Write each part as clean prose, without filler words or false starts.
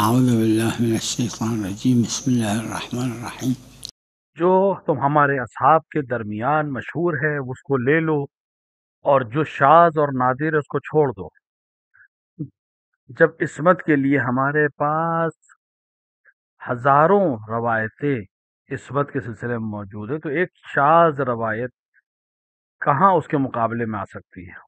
اعوذ باللہ من الشیطان الرجیم بسم اللہ الرحمن الرحیم۔ جو تم ہمارے اصحاب کے درمیان مشہور ہے اس کو لے لو، اور جو شاذ اور نادر ہے اس کو چھوڑ دو۔ جب عصمت کے لیے ہمارے پاس ہزاروں روایتیں عصمت کے سلسلے میں موجود ہے، تو ایک شاذ روایت کہاں اس کے مقابلے میں آ سکتی ہے؟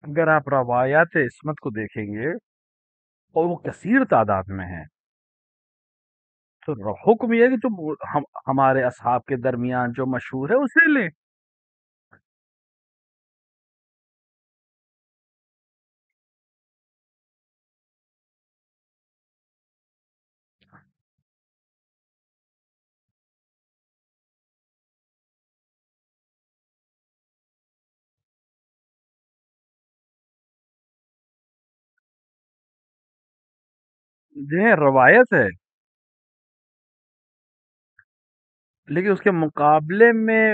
اگر آپ روایات عصمت کو دیکھیں گے اور وہ کثیر تعداد میں ہیں، تو حکم یہ ہے کہ جو ہمارے اصحاب کے درمیان جو مشہور ہے اسے لیں۔ یہ روایت ہے، لیکن اس کے مقابلے میں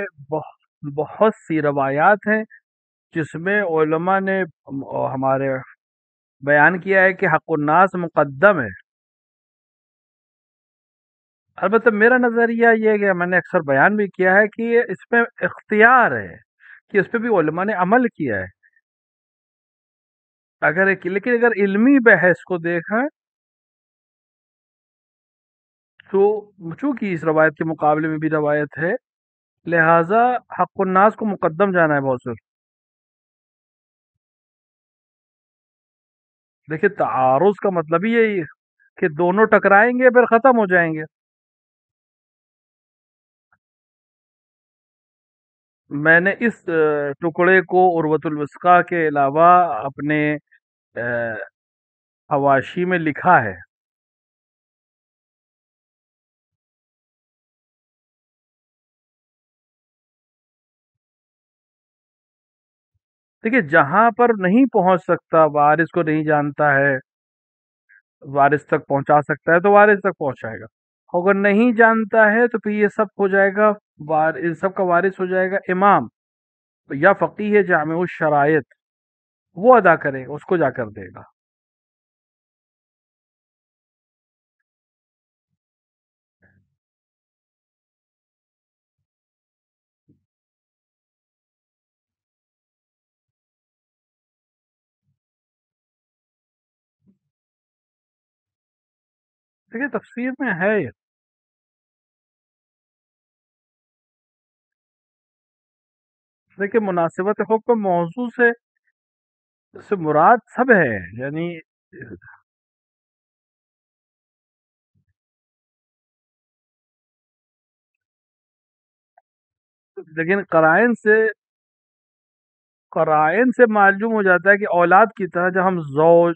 بہت سی روایات ہیں جس میں علماء نے ہمارے بیان کیا ہے کہ حق الناس مقدم ہے۔ البتہ میرا نظریہ یہ ہے کہ میں نے اکثر بیان بھی کیا ہے کہ یہ اس پہ اختیار ہے، کہ اس پہ بھی علماء نے عمل کیا ہے۔ لیکن اگر علمی بحث کو دیکھیں تو چونکہ اس روایت کے مقابلے میں بھی روایت ہے، لہٰذا حق الناس کو مقدم جانا ہے بہت سے۔ دیکھیے، تعارض کا مطلب ہی یہی ہے کہ دونوں ٹکرائیں گے پھر ختم ہو جائیں گے۔ میں نے اس ٹکڑے کو عروۃ الوثقی کے علاوہ اپنے حواشی میں لکھا ہے۔ دیکھیے، جہاں پر نہیں پہنچ سکتا، وارث کو نہیں جانتا ہے، وارث تک پہنچا سکتا ہے تو وارث تک پہنچائے گا۔ اگر نہیں جانتا ہے تو پھر یہ سب ہو جائے گا، ان سب کا وارث ہو جائے گا امام یا فقیہ جامع الشرائط، وہ ادا کرے گا، اس کو جا کر دے گا۔ دیکھیے، تفسیر میں ہے یہ۔ دیکھیے، مناسبت حکم موضوع سے مراد سب ہے، یعنی لیکن قرائن سے معلوم ہو جاتا ہے کہ اولاد کی طرح جب ہم زوج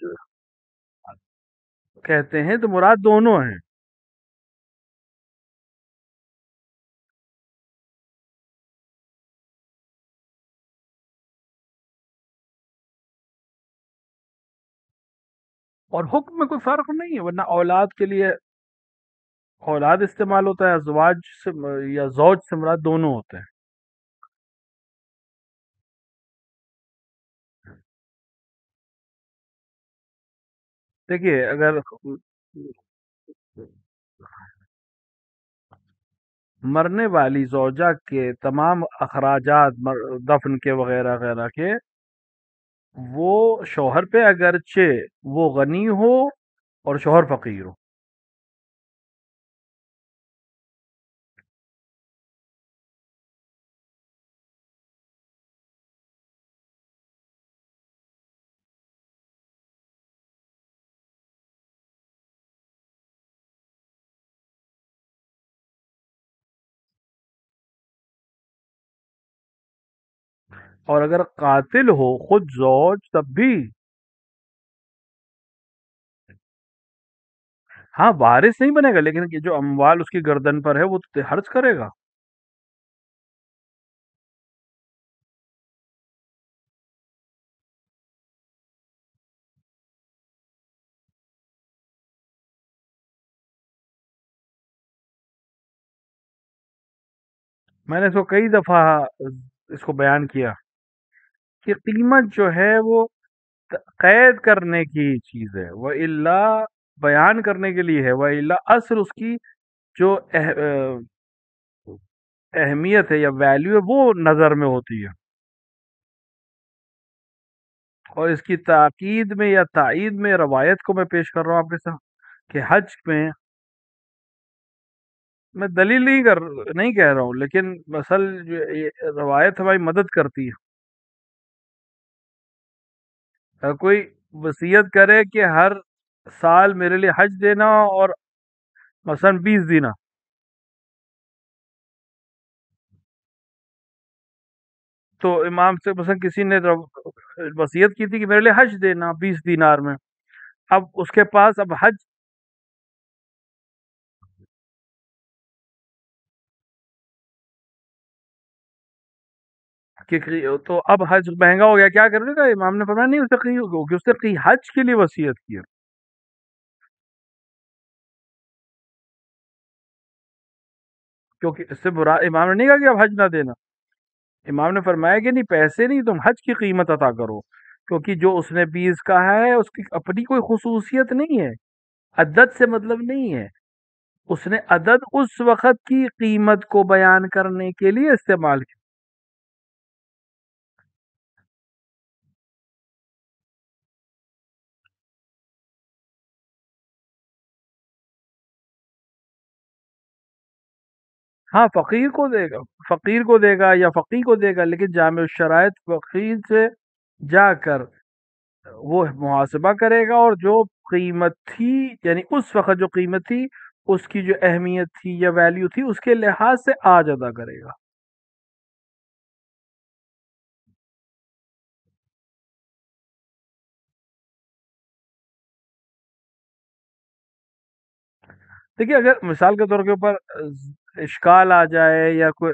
کہتے ہیں تو مراد دونوں ہیں۔ اور حکم میں کوئی فرق نہیں ہے، ورنہ اولاد کے لیے اولاد استعمال ہوتا ہے، ازواج سے یا زوج سے مراد دونوں ہوتے ہیں۔ دیکھیے، اگر مرنے والی زوجہ کے تمام اخراجات دفن کے وغیرہ وغیرہ کے، وہ شوہر پہ اگرچہ وہ غنی ہو اور شوہر فقیر ہو۔ اور اگر قاتل ہو خود زوج تب بھی ہاں وارث نہیں بنے گا، لیکن یہ جو اموال اس کی گردن پر ہے وہ تو خرچ کرے گا. میں نے اس کو کئی دفعہ اس کو بیان کیا کہ قیمت جو ہے وہ قید کرنے کی چیز ہے، وہ اللہ بیان کرنے کے لیے ہے، وہ اللہ اصل اس کی جو اہمیت ہے یا ویلیو ہے وہ نظر میں ہوتی ہے. اور اس کی تاکید میں یا تائید میں روایت کو میں پیش کر رہا ہوں آپ کے ساتھ کہ حج میں، میں دلیل نہیں کہہ رہا ہوں، لیکن اصل جو یہ روایت ہماری مدد کرتی ہے. اگر کوئی وصیت کرے کہ ہر سال میرے لیے حج دینا اور مثلا 20 دینا، تو امام سے مثلا کسی نے وصیت کی تھی کہ میرے لیے حج دینا 20 دینار میں. اب اس کے پاس اب حج تو اب حج مہنگا ہو گیا، کیا کرنے کا؟ امام نے فرمایا نہیں، اس نے حج کے لیے وصیت کی ہے. کیونکہ اس سے برا امام نے نہیں کہا کہ اب حج نہ دینا. امام نے فرمایا کہ نہیں، پیسے نہیں، تم حج کی قیمت عطا کرو. کیونکہ جو اس نے 20 کہا ہے اس کی اپنی کوئی خصوصیت نہیں ہے، عدد سے مطلب نہیں ہے. اس نے عدد اس وقت کی قیمت کو بیان کرنے کے لیے استعمال کیا. ہاں فقیر کو دے گا، فقیر کو دے گا یا فقیر کو دے گا، لیکن جامع الشرائط فقیر سے جا کر وہ محاسبہ کرے گا، اور جو قیمت تھی یعنی اس وقت جو قیمت تھی اس کی جو اہمیت تھی یا ویلیو تھی اس کے لحاظ سے آج ادا کرے گا. دیکھیے اگر مثال کے طور کے اوپر اشکال آ جائے یا کوئی،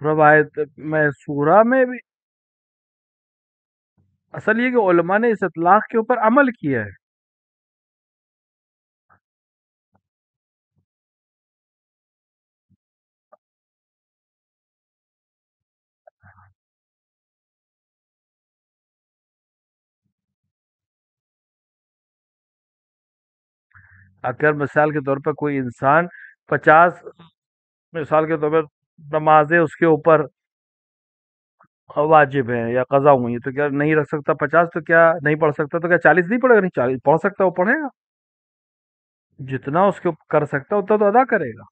روایت میں سورہ میں بھی اصل یہ کہ علماء نے اس اطلاق کے اوپر عمل کیا ہے. اگر مثال کے طور پر کوئی انسان 50 مثال کے طور پر نمازیں اس کے اوپر واجب ہیں یا قضا ہوئی ہیں، تو کیا نہیں رکھ سکتا 50؟ تو کیا نہیں پڑھ سکتا؟ تو کیا 40 نہیں پڑھے گا؟ نہیں، 40 پڑھ سکتا، وہ پڑھے گا. جتنا اس کو کر سکتا اتنا تو ادا کرے گا.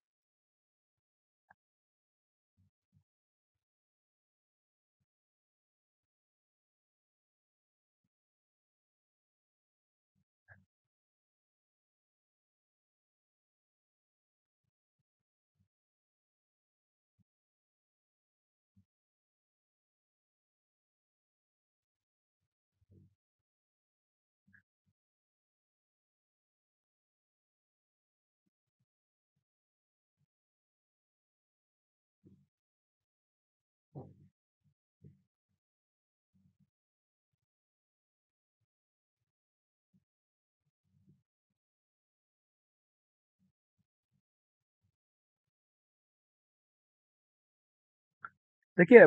دیکھیے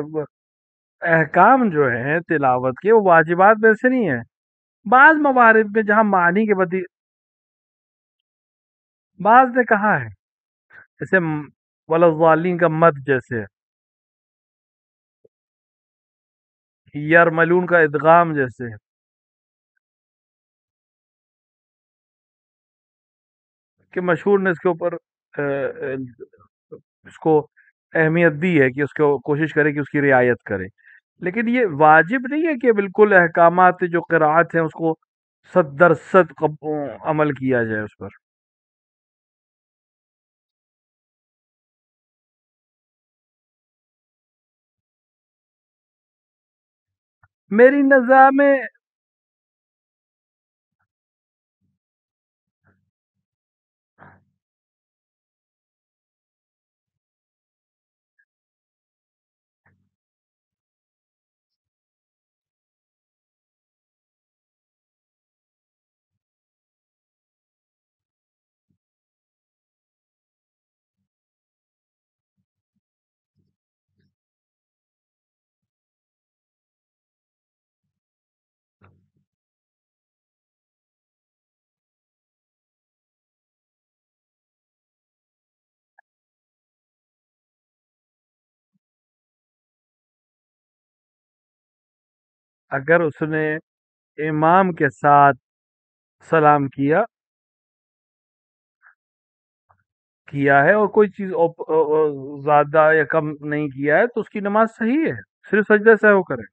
احکام جو ہیں تلاوت کے وہ واجبات میں سے نہیں ہے. بعض موارد میں جہاں معنی کے بدی بعض نے کہا ہے، جیسے ولضالین کا مد، جیسے یرملون کا ادغام، جیسے کہ مشہور نے اس کے اوپر اس کو اہمیت دی ہے کہ اس کو کوشش کرے کہ اس کی رعایت کرے. لیکن یہ واجب نہیں ہے کہ بالکل احکامات جو قرآت ہیں اس کو صد عمل کیا جائے اس پر. میری نظر میں اگر اس نے امام کے ساتھ سلام کیا ہے اور کوئی چیز زیادہ یا کم نہیں کیا ہے تو اس کی نماز صحیح ہے، صرف سجدہ سہو کرے.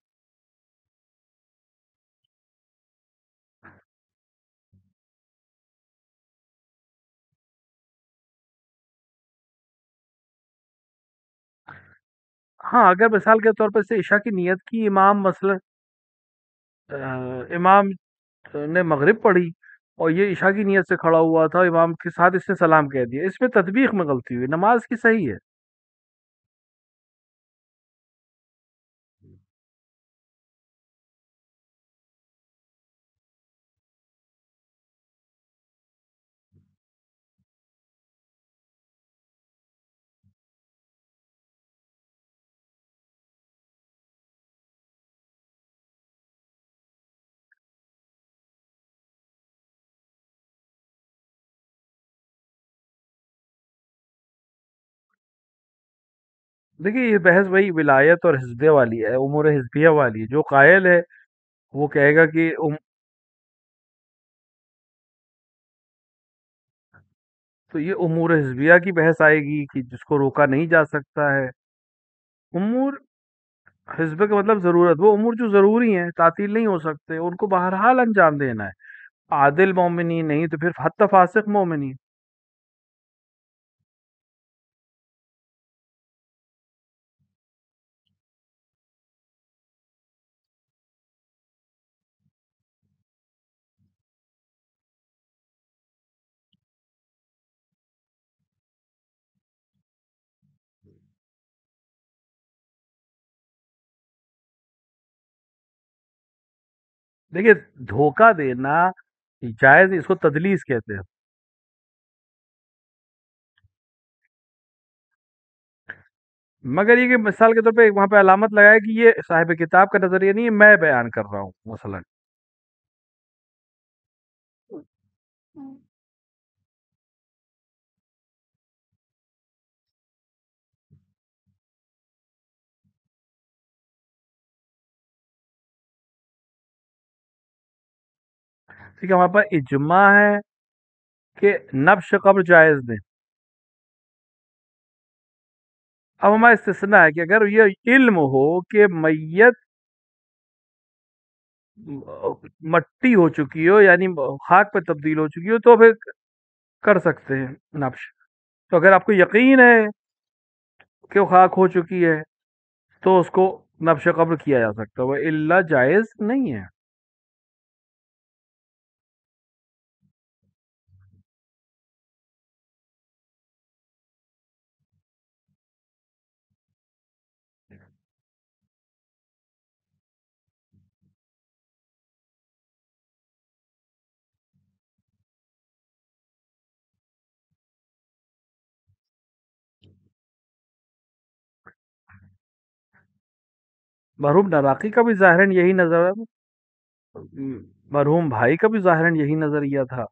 ہاں اگر مثال کے طور پر سے عشاء کی نیت کی امام مثلا امام نے مغرب پڑھی اور یہ عشاء کی نیت سے کھڑا ہوا تھا، امام کے ساتھ اس نے سلام کہہ دیا، اس میں تطبیق میں غلطی ہوئی، نماز کی صحیح ہے. دیکھیے یہ بحث وہی ولایت اور حزبیہ والی ہے، امور حزبیہ والی ہے. جو قائل ہے وہ کہے گا کہ تو یہ امور حزبیہ کی بحث آئے گی کہ جس کو روکا نہیں جا سکتا ہے. امور حزب کا مطلب ضرورت، وہ امور جو ضروری ہیں تعطیل نہیں ہو سکتے، ان کو بہرحال انجام دینا ہے. عادل مومنی نہیں تو پھر حتی فاسق مومنی. دیکھیے دھوکہ دینا جائز نہیں، اس کو تدلیس کہتے ہیں. مگر یہ کہ مثال کے طور پہ وہاں پہ علامت لگائے کہ یہ صاحب کتاب کا نظریہ نہیں ہے، میں بیان کر رہا ہوں مثلا. ٹھیک ہے، وہاں پر اجماع ہے کہ نبش قبر جائز دیں. اب ہمارا استثناء ہے کہ اگر یہ علم ہو کہ میت مٹی ہو چکی ہو، یعنی خاک پہ تبدیل ہو چکی ہو، تو پھر کر سکتے ہیں نبش. تو اگر آپ کو یقین ہے کہ وہ خاک ہو چکی ہے تو اس کو نبش قبر کیا جا سکتا ہے، وہ الا جائز نہیں ہے. مرحوم نراقی کا بھی ظاہراً یہی نظر ہے، مرحوم بھائی کا بھی ظاہراً یہی نظریہ تھا.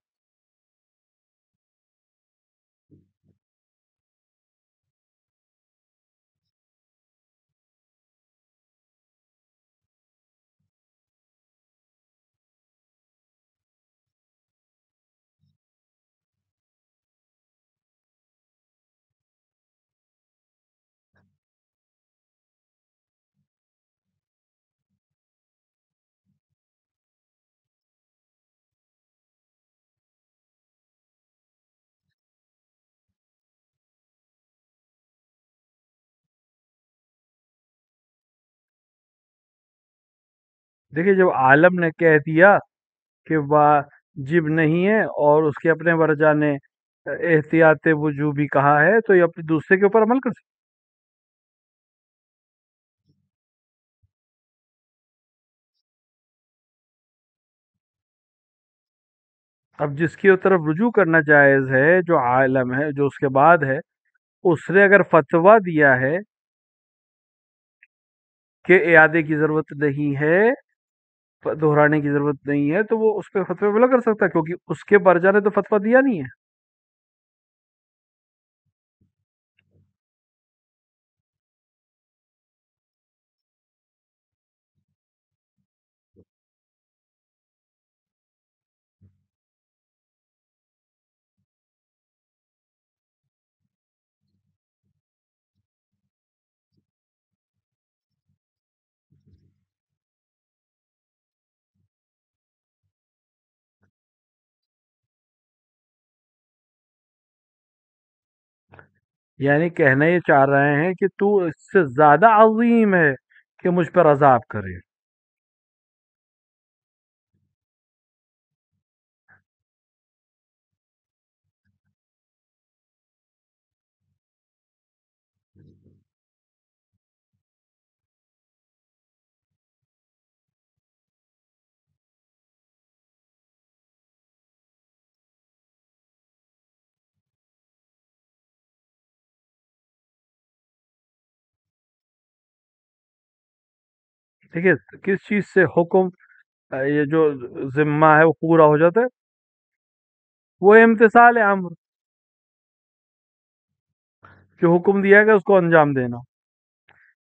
دیکھیے جب عالم نے کہہ دیا کہ واجب نہیں ہے اور اس کے اپنے ورجہ نے احتیاط وجوبی کہا ہے تو یہ اپنے دوسرے کے اوپر عمل کر سکتے. اب جس کی طرف رجوع کرنا جائز ہے جو عالم ہے جو اس کے بعد ہے، اس نے اگر فتویٰ دیا ہے کہ اعادے کی ضرورت نہیں ہے، دہرانے کی ضرورت نہیں ہے، تو وہ اس پہ فتوی عمل کر سکتا ہے کیونکہ اس کے برجا نے تو فتویٰ دیا نہیں ہے. یعنی کہنا یہ چاہ رہے ہیں کہ تو اس سے زیادہ عظیم ہے کہ مجھ پر عذاب کرے. ٹھیک ہے، کس چیز سے حکم یہ جو ذمہ ہے وہ پورا ہو جاتا ہے؟ وہ امتثال امر، جو حکم دیا گیا اس کو انجام دینا.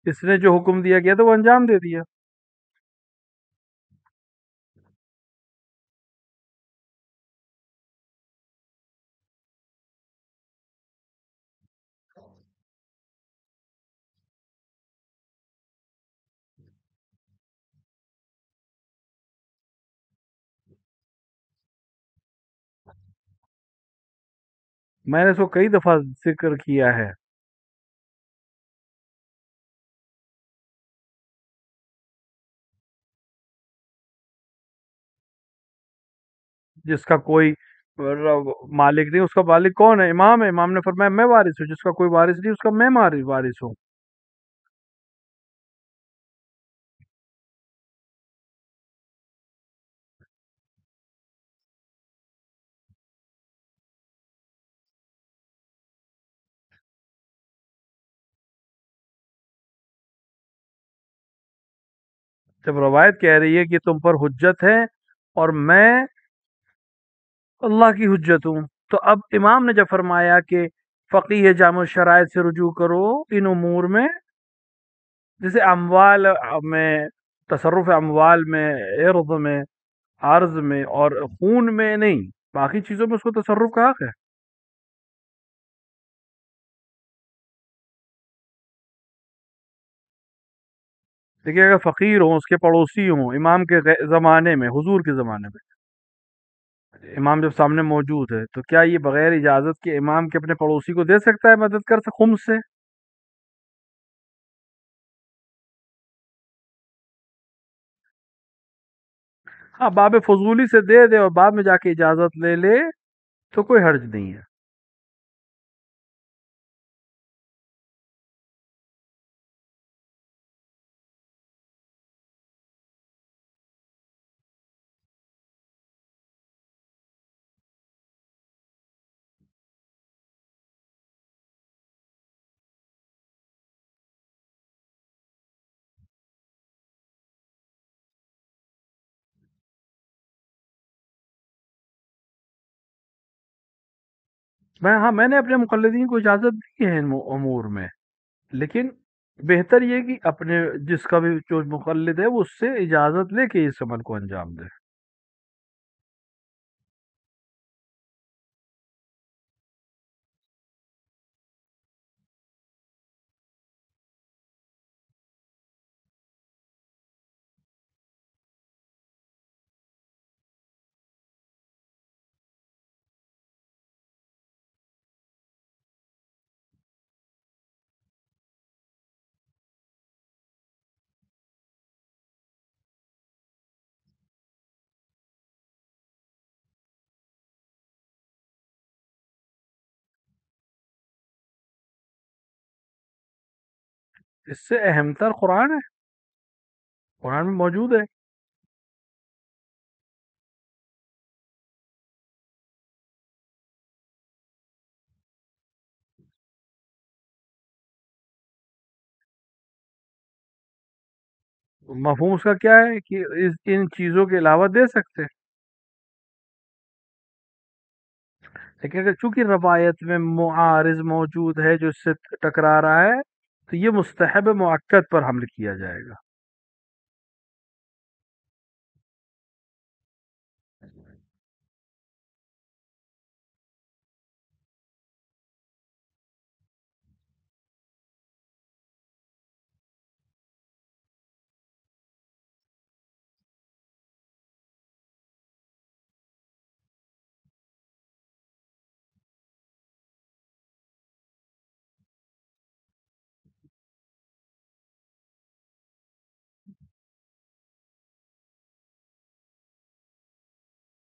اس نے جو حکم دیا گیا تو وہ انجام دے دیا. میں نے اس کو کئی دفعہ ذکر کیا ہے. جس کا کوئی مالک نہیں، اس کا مالک کون ہے؟ امام ہے. امام نے فرمایا میں وارث ہوں. جس کا کوئی وارث نہیں اس کا میں وارث ہوں. جب روایت کہہ رہی ہے کہ تم پر حجت ہے اور میں اللہ کی حجت ہوں، تو اب امام نے جب فرمایا کہ فقیہ جامع الشرائط سے رجوع کرو ان امور میں، جیسے اموال میں، تصرف اموال میں، عرض میں، عرض میں اور خون میں نہیں، باقی چیزوں میں اس کو تصرف کا حق ہے. دیکھیے اگر فقیر ہوں، اس کے پڑوسی ہوں، امام کے زمانے میں، حضور کے زمانے میں امام جب سامنے موجود ہے تو کیا یہ بغیر اجازت کے امام کے اپنے پڑوسی کو دے سکتا ہے مدد کر خمس سے؟ ہاں باب فضولی سے دے دے اور بعد میں جا کے اجازت لے لے تو کوئی حرج نہیں ہے. میں نے اپنے مقلدین کو اجازت دی ہے ان امور میں، لیکن بہتر یہ کہ اپنے جس کا بھی جو مقلد ہے وہ اس سے اجازت لے کے اس عمل کو انجام دے. اس سے اہم تر قرآن ہے، قرآن میں موجود ہے. مفہوم اس کا کیا ہے کہ ان چیزوں کے علاوہ دے سکتے ہیں. لیکن اگر چونکہ روایت میں معارض موجود ہے جو اس سے ٹکرا رہا ہے، تو یہ مستحب مؤکد پر حمل کیا جائے گا.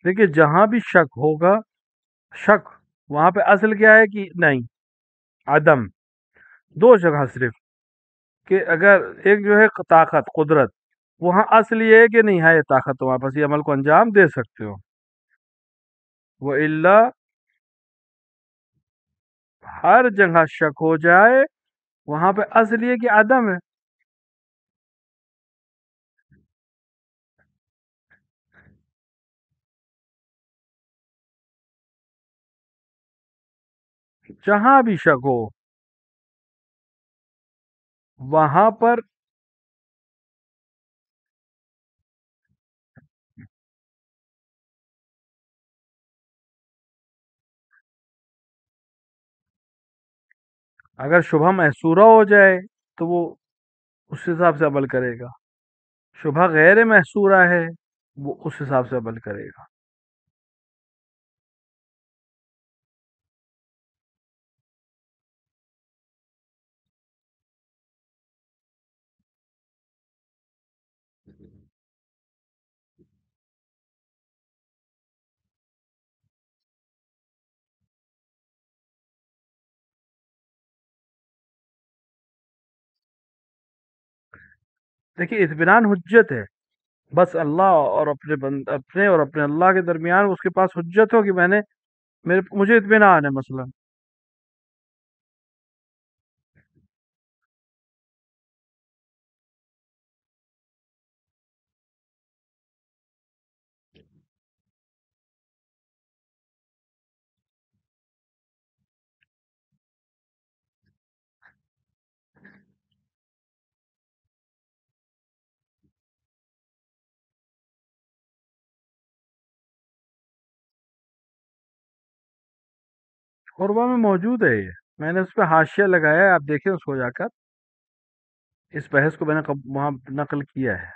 دیکھیے جہاں بھی شک ہوگا، شک وہاں پہ اصل کیا ہے کہ نہیں، عدم. دو جگہ صرف، کہ اگر ایک جو ہے طاقت قدرت، وہاں اصل یہ ہے کہ نہیں ہے یہ طاقت تمہارے پاس، یہ عمل کو انجام دے سکتے ہو. وہ اللہ ہر جگہ شک ہو جائے، وہاں پہ اصل یہ کہ عدم ہے. جہاں بھی شک ہو وہاں پر اگر شبہ محصورہ ہو جائے تو وہ اس حساب سے عمل کرے گا. شبہ غیر محصورہ ہے، وہ اس حساب سے عمل کرے گا. دیکھیے اطمینان حجت ہے، بس اللہ اور اپنے اور اپنے اللہ کے درمیان اس کے پاس حجت ہو کہ مجھے اطمینان ہے مثلا. قربہ میں موجود ہے یہ، میں نے اس پہ حاشیہ لگایا ہے، آپ دیکھیں اس کو جا کر. اس بحث کو میں نے وہاں نقل کیا ہے.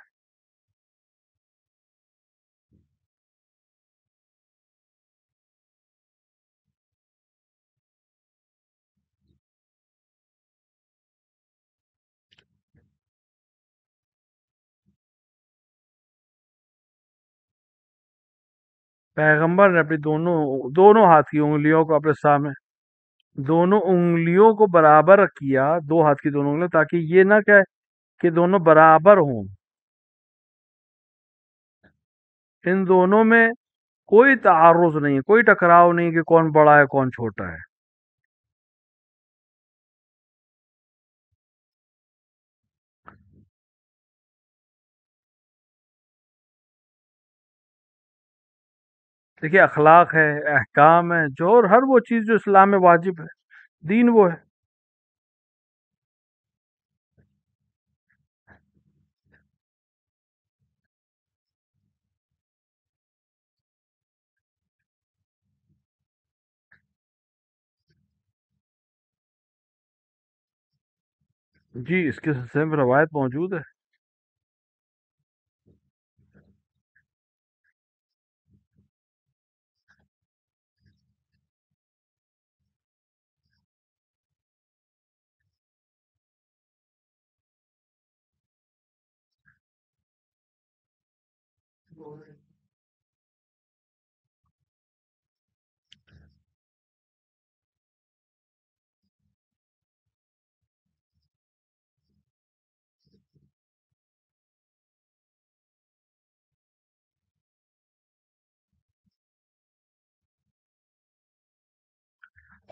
پیغمبر نے اپنی دونوں ہاتھ کی انگلیوں کو اپنے سامنے، دونوں انگلیوں کو برابر کیا، دو ہاتھ کی دونوں انگلیاں، تاکہ یہ نہ کہ دونوں برابر ہوں. ان دونوں میں کوئی تعارض نہیں، کوئی ٹکراؤ نہیں کہ کون بڑا ہے کون چھوٹا ہے. دیکھیے اخلاق ہے، احکام ہے، جو اور ہر وہ چیز جو اسلام میں واجب ہے، دین وہ ہے. جی اس کے سلسلے میں روایت موجود ہے.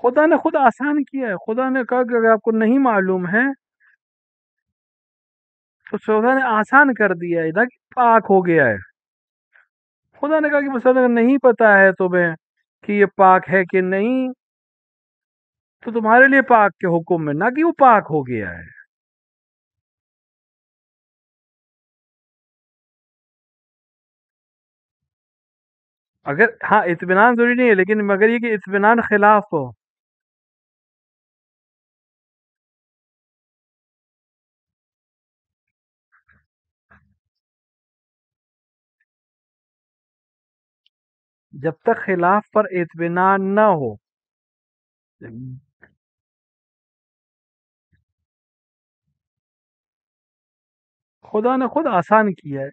خدا نے خود آسان کیا ہے. خدا نے کہا کہ اگر آپ کو نہیں معلوم ہے تو خدا نے آسان کر دیا ہے، نہ کہ پاک ہو گیا ہے. خدا نے کہا کہ مثلا اگر نہیں پتا ہے تمہیں کہ یہ پاک ہے کہ نہیں تو تمہارے لیے پاک کے حکم میں، نہ کہ وہ پاک ہو گیا ہے. اگر ہاں اطمینان ضروری نہیں ہے، لیکن مگر یہ کہ اطمینان خلاف ہو. جب تک خلاف پر اطمینان نہ ہو. خدا نے خود آسان کیا ہے.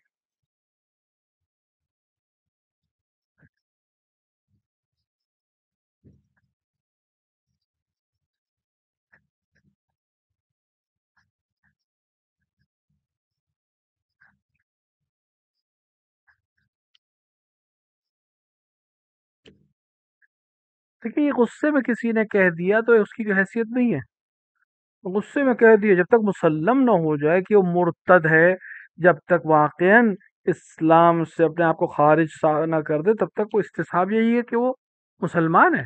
دیکھیے یہ غصے میں کسی نے کہہ دیا تو اس کی حیثیت نہیں ہے. غصے میں کہہ دیا، جب تک مسلم نہ ہو جائے کہ وہ مرتد ہے، جب تک واقعاً اسلام سے اپنے آپ کو خارج نہ کر دے، تب تک وہ استصحاب یہی ہے کہ وہ مسلمان ہے.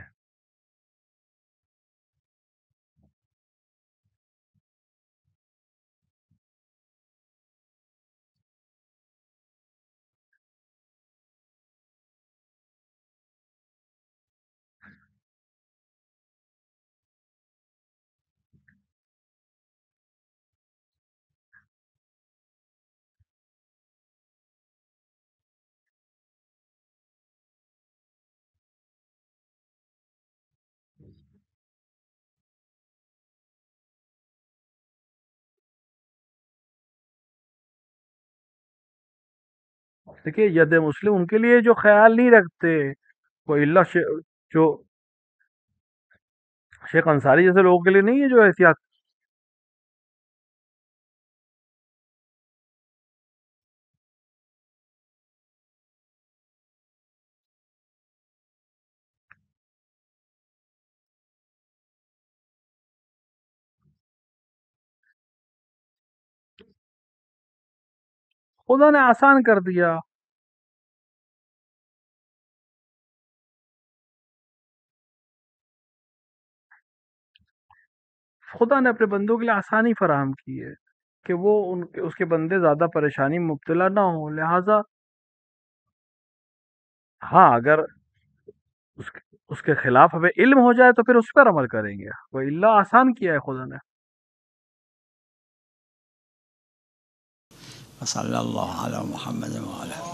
دیکھیے ید مسلم ان کے لیے جو خیال نہیں رکھتے، وہ اللہ جو شیخ انصاری جیسے لوگوں کے لیے نہیں ہے جو احتیاط. خدا نے آسان کر دیا. خدا نے اپنے بندوں کے لیے آسانی فراہم کی ہے کہ وہ اس کے بندے زیادہ پریشانی میں مبتلا نہ ہوں. لہٰذا ہاں اگر اس کے خلاف ہمیں علم ہو جائے تو پھر اس پر عمل کریں گے. وہ اللہ آسان کیا ہے خدا نے. وصلی اللہ علی محمد وعلی